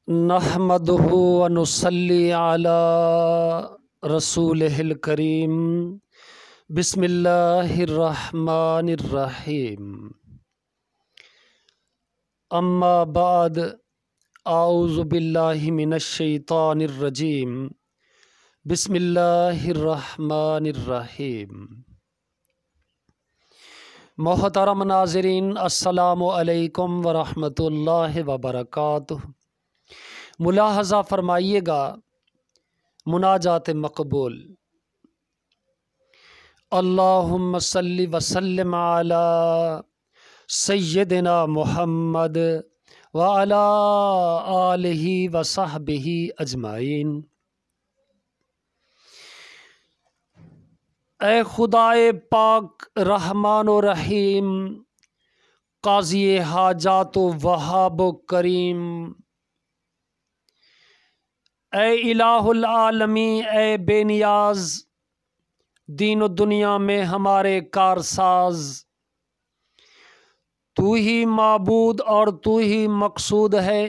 नहमदुहु व नुसल्ली अला रसूलिहिल करीम। बिस्मिल्लाहिर्रहमानिर्रहीम। अम्मा बाद, आऊज़ु बिल्लाहि मिनश शैतानिर रजीम। बिस्मिल्लाहिर्रहमानिर्रहीम। मोहतरम नाज़रीन, अस्सलामु अलैकुम व रहमतुल्लाहि व बरकातुहू। मुलाहज़ा फरमाइएगा, मुनाजात मकबूल। अल्लाहुम्मा सल्लि व सल्लिम अला सय्यदिना मुहम्मद व अला आलिहि व सहबिहि अजमाइन। ए खुदाए पाक रहमान व रहीम, काज़ी हाजात वहाब व करीम, ए इलाहुल आलमी, ए बेनियाज, दीन व दुनिया में हमारे कारसाज, तू ही माबूद और तू ही मकसूद है,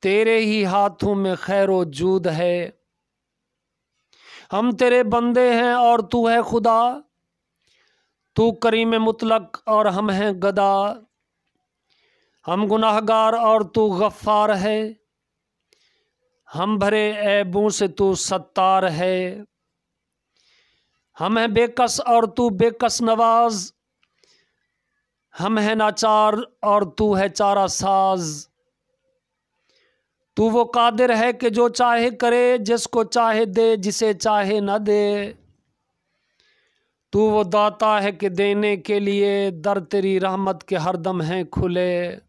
तेरे ही हाथों में खैर व जूद है। हम तेरे बंदे हैं और तू है खुदा, तू करीम मुतलक और हम हैं गदा। हम गुनाहगार और तू गफ्फार है, हम भरे ऐबों से तू सत्तार है। हम हैं बेकस और तू बेकस नवाज, हम हैं नाचार और तू है चारा साज। तू वो कादिर है कि जो चाहे करे, जिसको चाहे दे, जिसे चाहे न दे। तू वो दाता है कि देने के लिए दर तेरी रहमत के हरदम हैं खुले।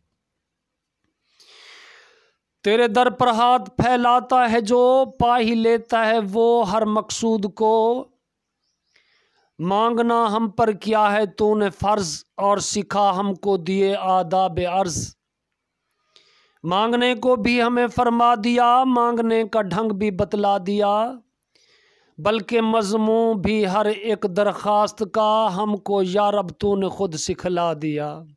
तेरे दर पर हाथ फैलाता है जो, पा ही लेता है वो हर मकसूद को। मांगना हम पर किया है तूने फ़र्ज, और सिखा हमको दिए आदाब अर्ज़। मांगने को भी हमें फरमा दिया, मांगने का ढंग भी बतला दिया, बल्कि मज़मून भी हर एक दरख्वास्त का हमको या रब तूने खुद सिखला दिया।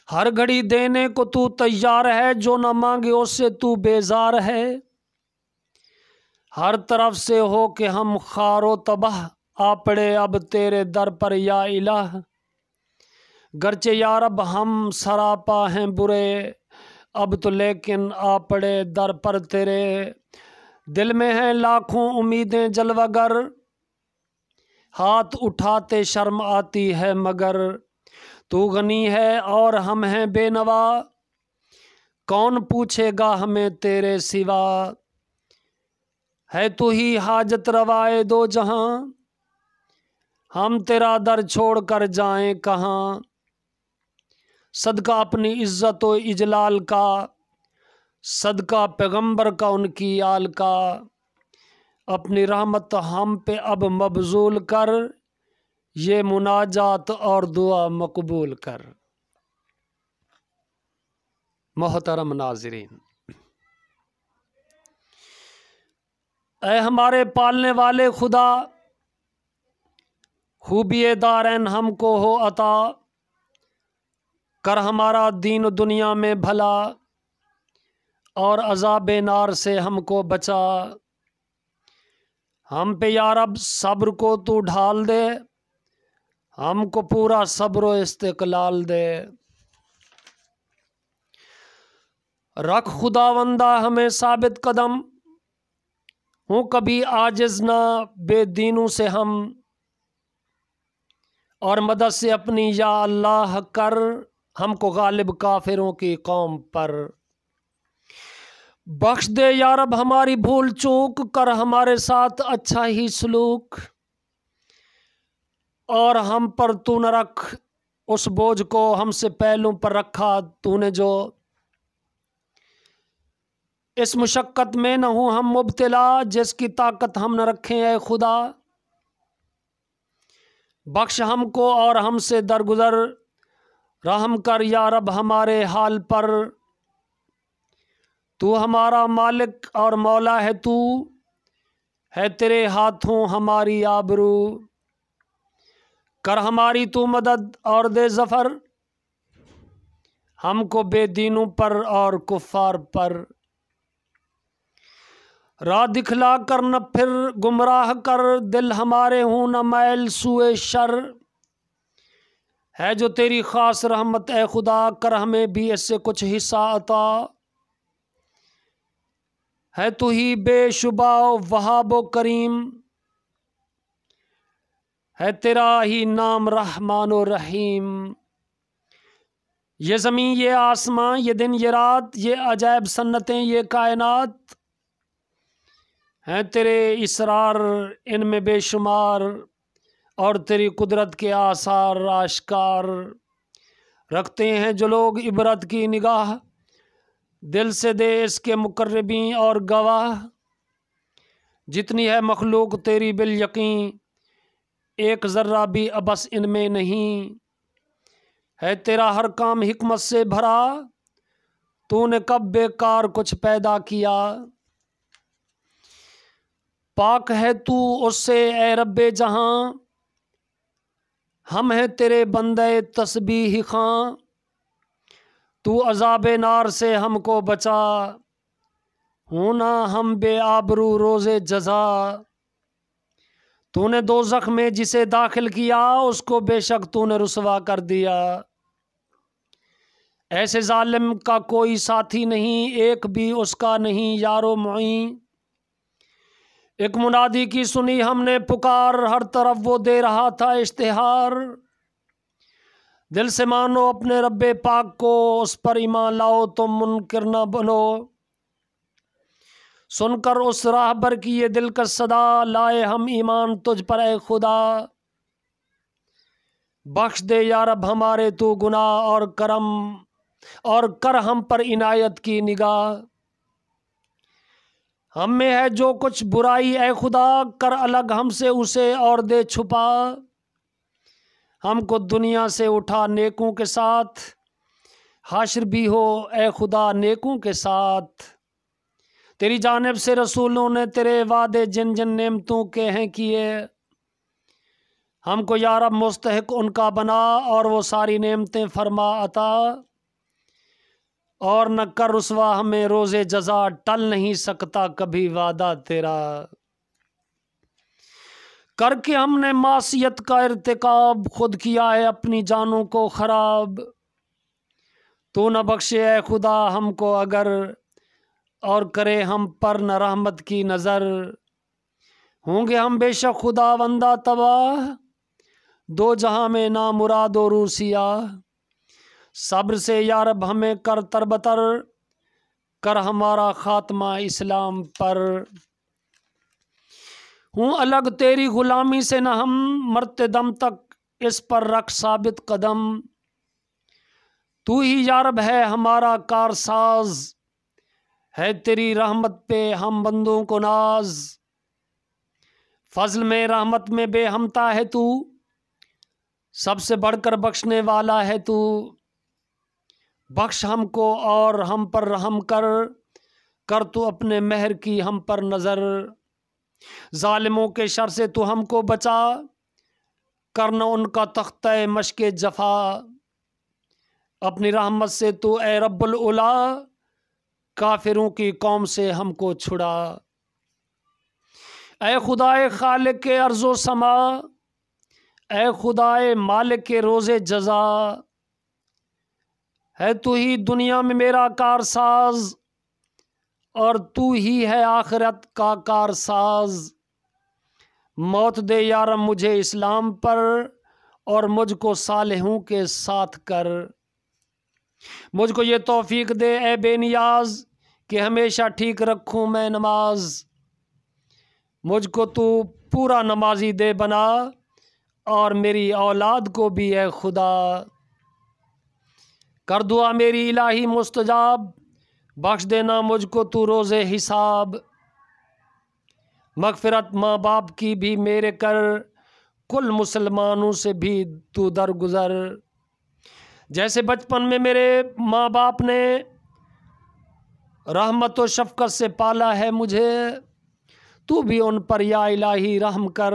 हर घड़ी देने को तू तैयार है, जो न मांगे उससे तू बेजार है। हर तरफ से हो के हम खारो तबाह, आ पड़े अब तेरे दर पर या इलाह। गरचे या रब हम सरापा हैं बुरे, अब तो लेकिन आ पड़े दर पर तेरे। दिल में हैं लाखों उम्मीदें जलवागर, हाथ उठाते शर्म आती है मगर। तू गनी है और हम हैं बेनवा, कौन पूछेगा हमें तेरे सिवा। है तू ही हाजत रवाए दो जहां, हम तेरा दर छोड़ कर जाएं कहाँ। सदका अपनी इज्जत व इजलाल का, सदका पैगंबर का उनकी आल का। अपनी रहमत हम पे अब मबजूल कर, ये मुनाजात और दुआ मकबूल कर। मोहतरम नाज़रीन, ऐ हमारे पालने वाले खुदा, खूबिए दारैन हमको हो अता। कर हमारा दीन दुनिया में भला, और अज़ाब नार से हमको बचा। हम पे या रब सब्र को तू ढाल दे, हमको पूरा सब्र व इस्तिक़लाल दे। रख खुदावंदा हमें साबित कदम, हूँ कभी आजिज़ ना बेदीनों से हम। और मदद से अपनी या अल्लाह कर, हमको गालिब काफिरों की कौम पर। बख्श दे या रब हमारी भूल चूक, कर हमारे साथ अच्छा ही सलूक। और हम पर तू न रख उस बोझ को हमसे पहलू पर रखा तूने जो। इस मुशक्क़त में न हूँ हम मुब्तला, जिसकी ताकत हम न रखें ए खुदा। बख्श हमको और हमसे दरगुजर, रहम कर या रब हमारे हाल पर। तू हमारा मालिक और मौला है, तू है तेरे हाथों हमारी आबरू। कर हमारी तू मदद और दे ज़फ़र, हमको बेदीनों पर और कुफ़ार पर। राह दिखला कर न फिर गुमराह कर, दिल हमारे हूँ न मैल सुए शर। है जो तेरी ख़ास रहमत ए खुदा, कर हमें भी इससे कुछ हिस्सा अता। है तू ही बेशुबा वहाब व करीम, है तेरा ही नाम रहमान व रहीम। ये ज़मीं ये आसमां ये दिन ये रात, ये अजायब सन्नतें ये कायनात, हैं तेरे इसरार इनमें बेशुमार, और तेरी कुदरत के आसार आश्कार। रखते हैं जो लोग इबरत की निगाह, दिल से दे इसके मुकर्रबीन और गवाह। जितनी है मखलूक तेरी बिल यकीन, एक ज़र्रा भी अबस इनमें नहीं। है तेरा हर काम हिकमत से भरा, तूने कब बेकार कुछ पैदा किया। पाक है तू उससे ए रब्बे जहां, हम हैं तेरे बंदे तस्बीह खां। तू अज़ाबे नार से हमको बचा, होना हम बेआबरू रोज़े जज़ा। तूने दोज़ख में जिसे दाखिल किया, उसको बेशक तूने रुसवा कर दिया। ऐसे जालिम का कोई साथी नहीं, एक भी उसका नहीं यारो मुईन। एक मुनादी की सुनी हमने पुकार, हर तरफ वो दे रहा था इश्तिहार। दिल से मानो अपने रब्बे पाक को, उस पर ईमान लाओ तुम मुनकिर न बनो। सुनकर उस राहबर की ये दिलकश सदा, लाए हम ईमान तुझ पर ए खुदा। बख्श दे या रब हमारे तू गुनाह और करम, और कर हम पर इनायत की निगाह। हम में है जो कुछ बुराई ए खुदा, कर अलग हमसे उसे और दे छुपा। हमको दुनिया से उठा नेकों के साथ, हाशिर भी हो ए खुदा नेकों के साथ। तेरी जानिब से रसूलों ने तेरे वादे जिन जिन नेमतों के हैं किए, हमको या रब मुस्तहिक उनका बना, और वो सारी नेमतें फरमा अता। और न कर रुसवा हमें रोज़े जज़ा, टल नहीं सकता कभी वादा तेरा। करके हमने मासियत का इर्तिकाब, खुद किया है अपनी जानों को ख़राब। तू न बख्शे ए खुदा हमको अगर, और करे हम पर न रहमत की नज़र। होंगे हम बेशक खुदा वंदा तबाह, दो जहां में ना मुराद और रूसिया। सब्र से या रब हमें कर तरबतर, कर हमारा खात्मा इस्लाम पर। हूँ अलग तेरी ग़ुलामी से न हम, मरते दम तक इस पर रख साबित कदम। तू ही या रब है हमारा कारसाज, है तेरी रहमत पे हम बंदों को नाज। फजल में रहमत में बेहमता है तू, सबसे बढ़कर बख्शने वाला है तू। बख्श हमको और हम पर रहम कर, कर तू अपने मेहर की हम पर नज़र। जालिमों के शर से तू हमको बचा, करना उनका तख्ते मशके जफा। अपनी रहमत से तू ए रब्बुल उला, काफिरों की कौम से हमको छुड़ा। ए खुदाए खालिक के अर्ज़ो समा, ए खुदाए मालिक के रोज़े जज़ा। है तू ही दुनिया में मेरा कारसाज, और तू ही है आखिरत का कारसाज। मौत दे यार मुझे इस्लाम पर, और मुझको सालिहों के साथ कर। मुझको ये तौफीक दे ए बेनियाज, कि हमेशा ठीक रखूं मैं नमाज। मुझको तू पूरा नमाजी दे बना, और मेरी औलाद को भी है खुदा। कर दुआ मेरी इलाही मुस्तजाब, बख्श देना मुझको तू रोज़े हिसाब। मगफिरत माँ बाप की भी मेरे कर, कुल मुसलमानों से भी तू दरगुजर। जैसे बचपन में मेरे माँ बाप ने रहमत व शफ़क़त से पाला है मुझे, तू भी उन पर या इलाही रहम कर,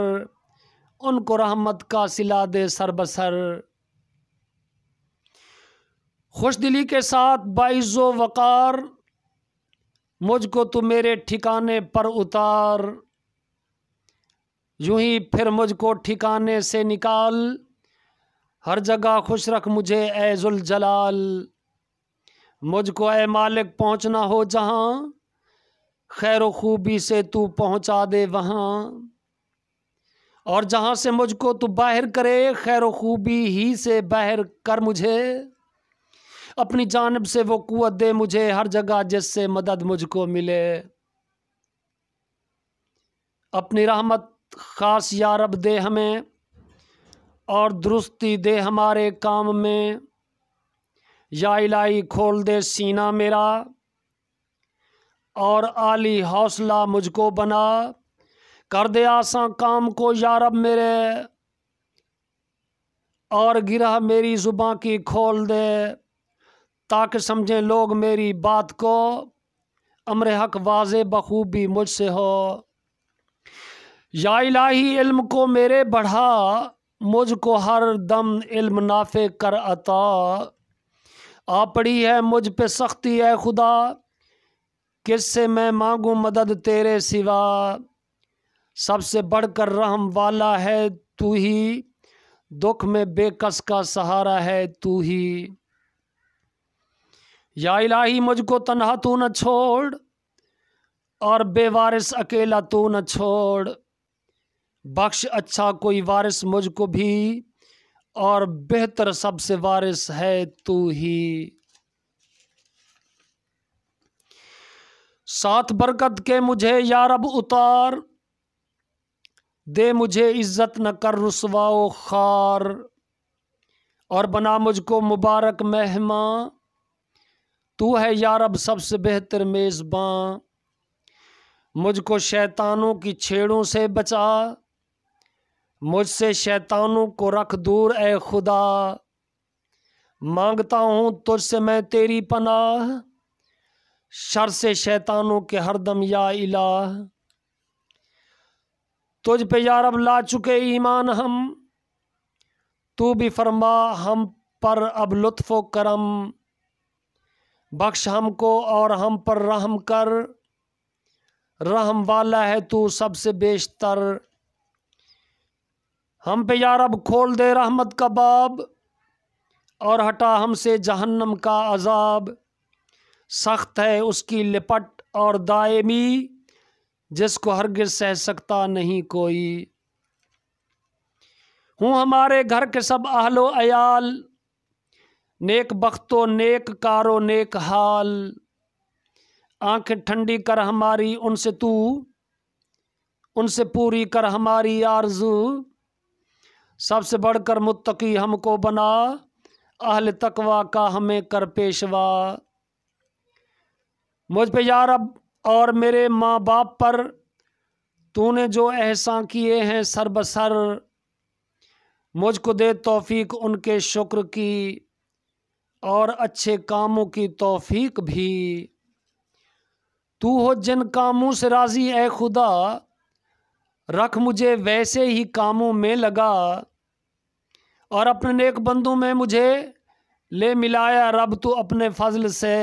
उनको रहमत का सिला दे सरबसर। खुश दिली के साथ बाइज़्ज़ो वक़ार मुझको तू मेरे ठिकाने पर उतार। यूं ही फिर मुझको ठिकाने से निकाल, हर जगह खुश रख मुझे ए ज़ुल जलाल। मुझको ए मालिक पहुँचना हो जहाँ, खैर व खूबी से तू पहुँचा दे वहाँ। और जहाँ से मुझको तू बाहर करे, खैर व खूबी ही से बाहर कर मुझे। अपनी जानिब से वो कुव्वत दे मुझे हर जगह जिससे मदद मुझको मिले। अपनी रहमत ख़ास या रब दे हमें, और दुरुस्ती दे हमारे काम में। या इलाही खोल दे सीना मेरा, और आली हौसला मुझको बना। कर दे आसान काम को या रब मेरे, और गिरह मेरी ज़ुबां की खोल दे। ताकि समझें लोग मेरी बात को, अम्र हक वाज़े बखूबी मुझसे हो। या इलाही इल्म को मेरे बढ़ा, मुझको हर दम इल्म नाफे कर अता। आ पड़ी है मुझ पे सख्ती है खुदा, किससे मैं मांगूं मदद तेरे सिवा। सबसे बढ़कर रहम वाला है तू ही, दुख में बेकस का सहारा है तू ही। या इलाही मुझको तन्हा तू न छोड़, और बेवारिस अकेला तू न छोड़। बख्श अच्छा कोई वारिस मुझको भी, और बेहतर सबसे वारिस है तू ही। साथ बरकत के मुझे या रब उतार, दे मुझे इज्जत न कर रुसवाओ खार। और बना मुझको मुबारक मेहमान, तू है या रब सबसे बेहतर मेज़बान। मुझको शैतानों की छेड़ों से बचा, मुझसे शैतानों को रख दूर ए खुदा। मांगता हूँ तुझसे मैं तेरी पनाह, शर से शैतानों के हरदम या इलाह। तुझ पे या रब ला चुके ईमान हम, तू भी फरमा हम पर अब लुत्फ़ व करम। बख्श हमको और हम पर रहम कर, रहम वाला है तू सबसे बेशतर। हम पे या रब खोल दे रहमत का बाब, और हटा हमसे जहन्नम का अजाब। सख्त है उसकी लिपट और दायमी, जिसको हरगिज़ सह सकता नहीं कोई। हूँ हमारे घर के सब अहलो अयाल, नेक बख्तो नेक कारो नेक हाल। आंखें ठंडी कर हमारी उनसे तू, उनसे पूरी कर हमारी आरज़ू। सबसे बढ़कर मुत्तकी हमको बना, अहल तकवा का हमें कर पेशवा। मुझ पे या रब और मेरे माँ बाप पर, तूने जो एहसान किए हैं सर बसर। मुझको दे तौफीक उनके शुक्र की, और अच्छे कामों की तौफीक भी। तू हो जिन कामों से राज़ी ए खुदा, रख मुझे वैसे ही कामों में लगा। और अपने नेक बंदों में मुझे ले मिलाया रब तू अपने फजल से।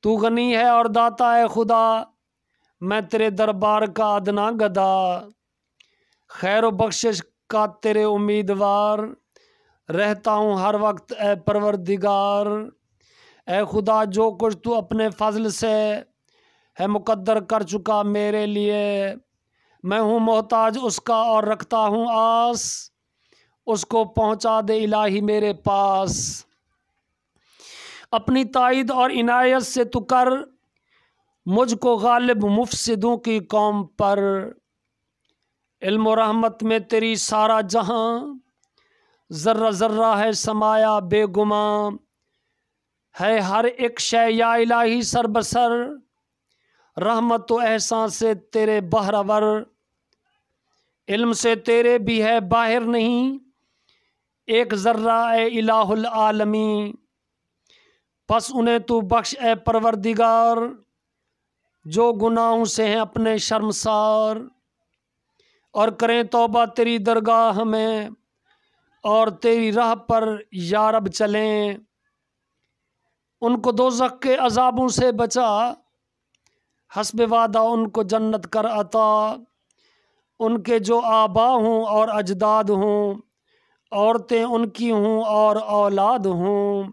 तू गनी है और दाता है खुदा, मैं तेरे दरबार का अदना गदा। खैर व बख्शिश का तेरे उम्मीदवार, रहता हूँ हर वक्त ए परवरदिगार। ए खुदा जो कुछ तू अपने फजल से है मुकद्दर कर चुका मेरे लिए, मैं हूँ मोहताज उसका और रखता हूँ आस। उसको पहुँचा दे इलाही मेरे पास। अपनी ताईद और इनायत से तू कर, मुझको गालिब मुफसिदों की कौम पर। इल्म और रहमत में तेरी सारा जहां, ज़र्रा ज़र्रा है समाया बेगुमां। है हर एक शय या इलाही सरबसर, रहमत व एहसान से तेरे बहरावर। इल्म से तेरे भी है बाहिर नहीं, एक ज़र्रा ए इलाहुल आलमी। बस उन्हें तू बख्श ए परवरदिगार, जो गुनाहों से हैं अपने शर्मसार। और करें तौबा तेरी दरगाह में, और तेरी राह पर या रब चलें। उनको दोज़ख के अज़ाबों से बचा, हस्ब वादा उनको जन्नत कर अता। उनके जो आबा हों और अजदाद हों, औरतें उनकी हों और औलाद हों,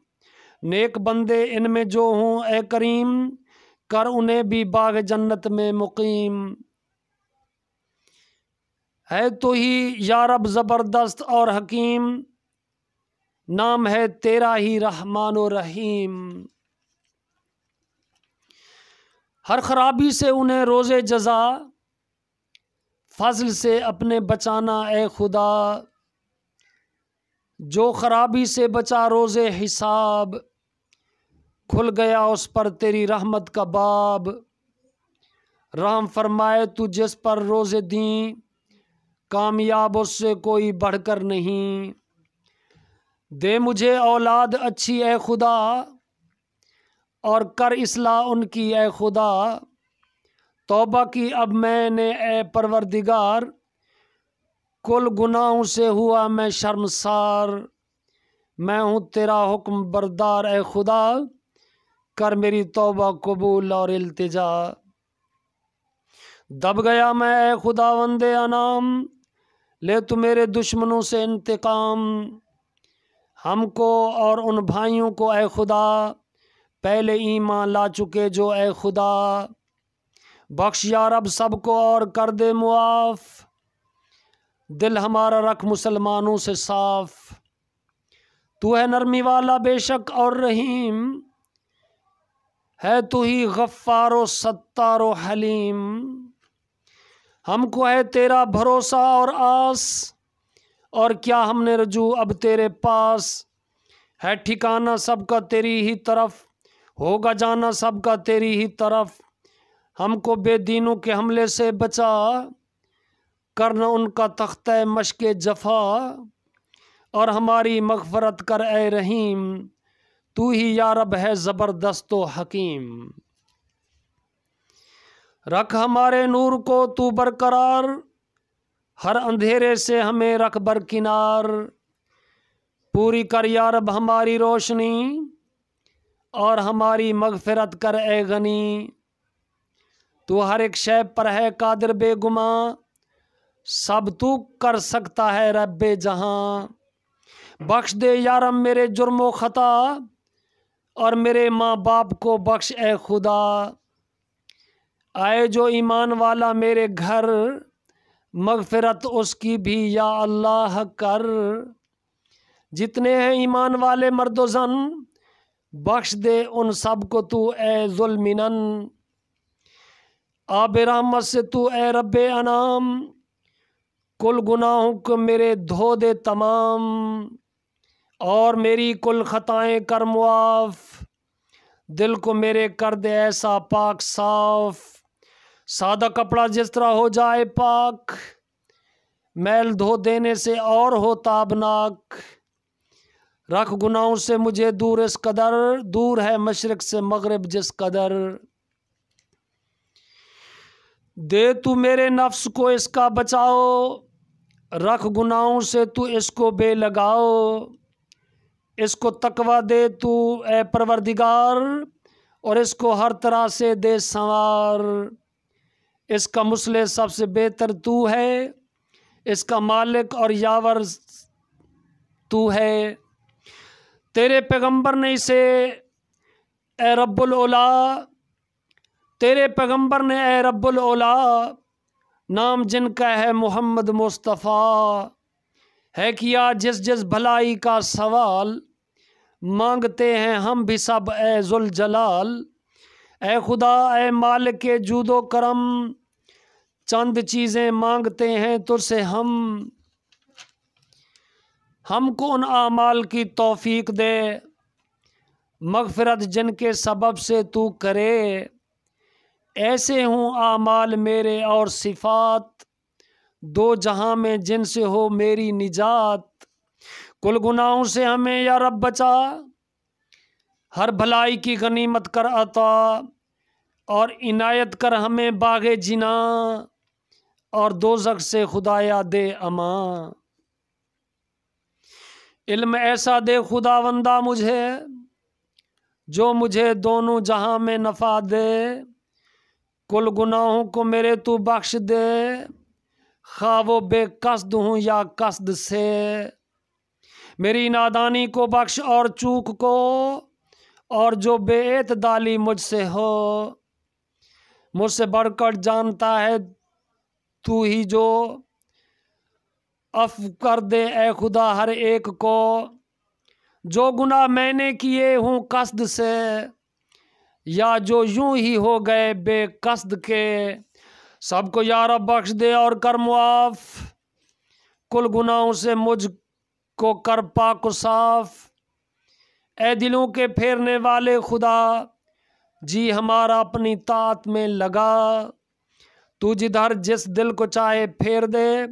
नेक बंदे इनमें जो हों ए करीम, कर उन्हें भी बाग जन्नत में मुकीम। है तो ही या रब ज़बरदस्त और हकीम, नाम है तेरा ही रहमान और रहीम। हर खराबी से उन्हें रोज़े जज़ा, फजल से अपने बचाना ए खुदा। जो खराबी से बचा रोज़े हिसाब, खुल गया उस पर तेरी रहमत का बाब। रहम फरमाए तू जिस पर रोज़े दी, कामयाब उससे कोई बढ़कर नहीं। दे मुझे औलाद अच्छी ए खुदा, और कर इस्लाह उनकी ए खुदा। तौबा की अब मैंने ए परवरदिगार, कुल गुनाहों से हुआ मैं शर्मसार। मैं हूँ तेरा हुक्म बरदार ए खुदा, कर मेरी तौबा कबूल और इल्तिजा। दब गया मैं ए खुदा वंदे अनाम, ले तू मेरे दुश्मनों से इंतकाम। हमको और उन भाइयों को ए खुदा, पहले ईमान ला चुके जो ए खुदा। बख्श या रब सबको और कर दे मुआफ़, दिल हमारा रख मुसलमानों से साफ। तू है नरमी वाला बेशक और रहीम, है तू ही गफ्फारो सत्तारो हलीम। हमको है तेरा भरोसा और आस, और क्या हमने रजू अब तेरे पास। है ठिकाना सबका तेरी ही तरफ, होगा जाना सबका तेरी ही तरफ। हमको बेदीनों के हमले से बचा, करना उनका तख्ते मशके जफा। और हमारी मग़फ़रत कर ए रहीम, तू ही या रब है ज़बरदस्त व हकीम। रख हमारे नूर को तू बरकरार, हर अंधेरे से हमें रख बरकिनार। पूरी कर या रब हमारी रोशनी, और हमारी मग़फ़रत कर ए गनी। तू हर एक शय पर है कादिर बेगुमा, सब तू कर सकता है रब्बे जहाँ। बख्श दे या रब मेरे जुर्मो ख़ता, और मेरे माँ बाप को बख्श ए खुदा। आए जो ईमान वाला मेरे घर, मग़फ़रत उसकी भी या अल्लाह कर। जितने हैं ईमान वाले मर्दो ज़न, बख्श दे उन सब को तू ए ज़ुल्मिनन। आब रहमत से तू ए रब्बे अनाम, कुल गुनाहों को मेरे धो दे तमाम। और मेरी कुल ख़ताएँ कर मुआफ़, दिल को मेरे कर दे ऐसा पाक साफ़। सादा कपड़ा जिस तरह हो जाए पाक, मैल धो देने से और हो ताबनाक। रख गुनाहों से मुझे दूर इस कदर, दूर है मशरिक़ से मग़रिब जिस कदर। दे तू मेरे नफ्स को इसका बचाओ, रख गुनाहों से तू इसको बेलगाओ। इसको तकवा दे तू ए परवरदिगार, और इसको हर तरह से दे संवार। इसका मुस्लिह सबसे बेहतर तू है, इसका मालिक और यावर तू है। तेरे पैगंबर ने इसे ए रब्बुल औला, तेरे पैगंबर ने ए रब्बुल औला, नाम जिनका है मोहम्मद मुस्तफ़ा। है किया जिस जिस भलाई का सवाल, मांगते हैं हम भी सब ए ज़ुल जलाल। ए खुदा ए मालिक के जूदो करम, चंद चीज़ें मांगते हैं तुझसे हम। हमको उन आमाल की तौफीक दे, मग़फ़रत जिनके सबब से तू करे। ऐसे हूँ आमाल मेरे और सिफ़ात, दो जहाँ में जिनसे हो मेरी निजात। कुल गुनाहों से हमें या रब बचा, हर भलाई की गनीमत कर अता। और इनायत कर हमें बाग़े जिना, और दोज़ख से खुदाया दे अमा। इल्म ऐसा दे खुदावंदा मुझे, जो मुझे दोनों जहां में नफ़ा दे। कुल गुनाहों को मेरे तू बख्श दे, खा वो बेकस्द हूँ या कसद से। मेरी नादानी को बख्श और चूक को, और जो बेएतदाली मुझसे हो। मुझसे बढ़कर जानता है तू ही, जो अफ़ कर दे ए खुदा हर एक को। जो गुनाह मैंने किए हूँ कसद से, या जो यूं ही हो गए बेकस्द के। सबको या रब बख्श दे और कर मुआफ़, कुल गुनाहों से मुझको कर पाक साफ। ए दिलों के फेरने वाले खुदा, जी हमारा अपनी तात में लगा। तू जिधर जिस दिल को चाहे फेर दे,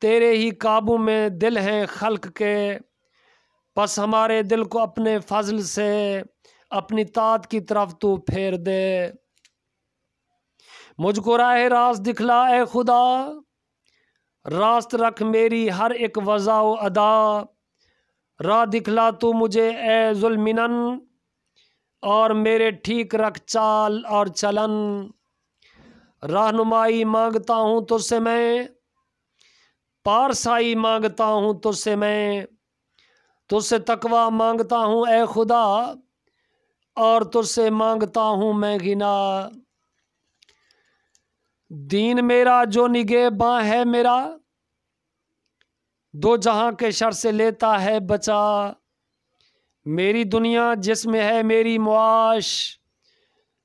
तेरे ही काबू में दिल हैं खल्क के। बस हमारे दिल को अपने फजल से अपनी तात की तरफ तू फेर दे। मुझको राह रास्त दिखला ए खुदा, रास्त रख मेरी हर एक वज़ा व अदा। राह दिखला तू मुझे ए जुल्मिनन, और मेरे ठीक रख चाल और चलन। रहनुमाई मांगता हूँ तुझसे मैं, पारसाई मांगता हूँ तुझसे मैं। तुझसे तकवा मांगता हूँ ए खुदा, और तुझसे मांगता हूँ मैं गिना। दीन मेरा जो निगहबां है मेरा, दो जहां के शर से लेता है बचा। मेरी दुनिया जिसमें है मेरी मुआश,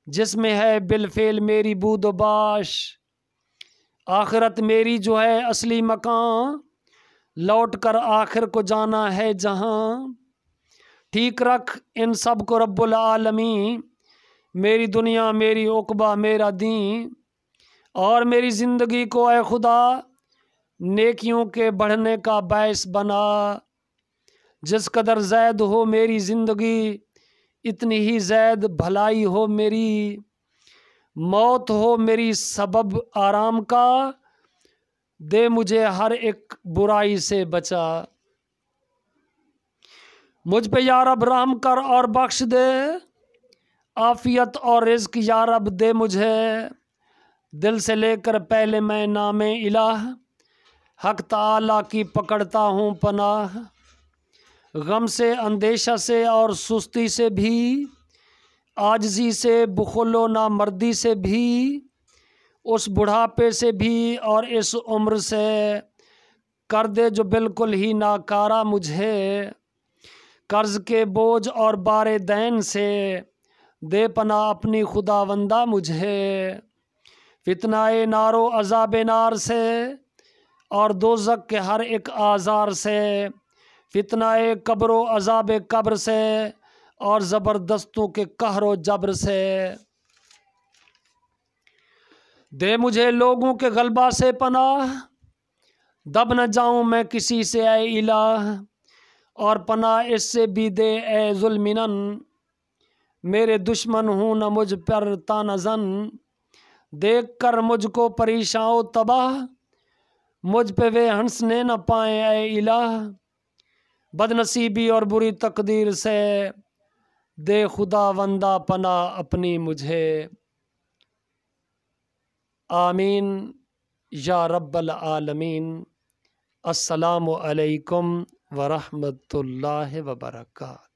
जिसमें है बिलफेल मेरी बूदबाश। आखिरत मेरी जो है असली मकान, लौट कर आखिर को जाना है जहां। ठीक रख इन सब को रब्बुल आलमीन, मेरी दुनिया मेरी उक़बा मेरा दीन। और मेरी ज़िंदगी को ए खुदा, नेकियों के बढ़ने का बायस बना। जिस कदर ज़ैद हो मेरी ज़िंदगी, इतनी ही ज़ैद भलाई हो मेरी। मौत हो मेरी सबब आराम का, दे मुझे हर एक बुराई से बचा। मुझ पे या रब रहम कर और बख्श दे, आफ़ियत और रिज़्क़ या रब दे मुझे। दिल से लेकर पहले मैं नामे इलाह, हक ताला की पकड़ता हूँ पनाह। गम से अंदेशा से और सुस्ती से भी, आजिज़ी से बुखलो ना मर्दी से भी। उस बुढ़ापे से भी और इस उम्र से, कर दे जो बिल्कुल ही नाकारा मुझे। कर्ज़ के बोझ और बारे दैन से, दे पना अपनी खुदावंदा मुझे। फितनाए नारो अज़ाब नार से, और दोज़ख के हर एक आज़ार से। फितनाए कब्रो अज़ाब कब्र से, और ज़बरदस्तों के कहरो जबर से। दे मुझे लोगों के गलबा से पनाह, दब न जाऊं मैं किसी से ए इलाह। और पनाह इससे भी दे ए जुल्मिनन, मेरे दुश्मन हूँ न मुझ पर तानज़न। देख कर मुझको परेशान तबाह, मुझ पे वे हंसने न पाए ए इलाह। बदनसीबी और बुरी तकदीर से, दे खुदा वंदा पना अपनी मुझे। आमीन या रब्बल आलमीन। अस्सलामु अलैकुम व रहमतुल्लाहि व बरकातहू।